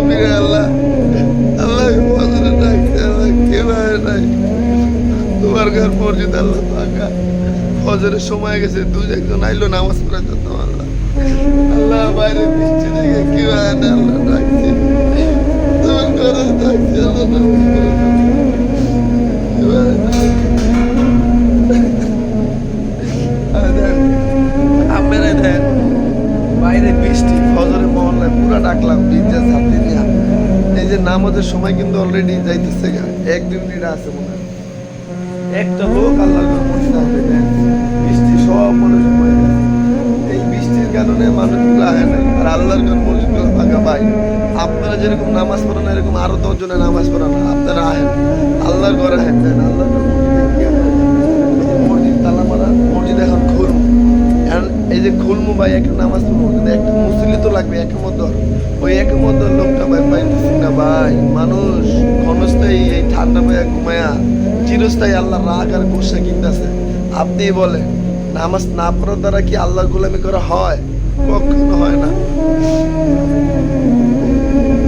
ফিরে আল্লাহ আল্লাহ ফজরে ডাকছে আল্লাহ কিভাবে নাই তোমার ঘর মসজিদ আল্লাহ ফাঁকা ফজরের সময় গেছে দুই একজন আইলো নামাজ পড়া যেত আল্লাহ আল্লাহ বাইরে বৃষ্টি দেখে কিভাবে না আল্লাহ ডাকছে তোমার ঘরে ডাকছে আল্লাহ নামাজ পড়া কিভাবে না আমেরা দেন বাইরে বৃষ্টি ফজরের মহল্লায় পুরা ডাকলাম বিদ্যা ছাত্রী নিয়ে এই যে নামাজের সময় কিন্তু অলরেডি যাইতেছে গা 1-2 মিনিট আছে মনে হয় একটা লোক আল্লাহর মসজিদে আসবে দেন বৃষ্টি সব মনে সময় এই বৃষ্টির কারণে মানুষগুলো আহে নাই আর আল্লাহর ঘর মসজিদগুলো ফাঁকা পাই আপনারা যেরকম নামাজ পড়েন এরকম আরো 10 জনের নামাজ পড়েন আপনারা আহেন আল্লাহর ঘরে আহেন দেন আল্লাহর মসজিদ তালা মারা মসজিদ এখন খুলবো এই যে খুলমু ভাই একটা নামাজ পড়বো কিন্তু একটা মুসলি তো লাগবে একমত ওই একমত লোকটা ভাই পাইতেছি না ভাই মানুষ ক্ষণস্থায়ী এই ঠান্ডা পায়া ঘুমায়া চিরস্থায়ী আল্লাহ রাগ আর গোসা কিনতেছে আপনি বলেন নামাজ না পড়ার দ্বারা কি আল্লাহর গোলামি করা হয়? কখনো হয় না।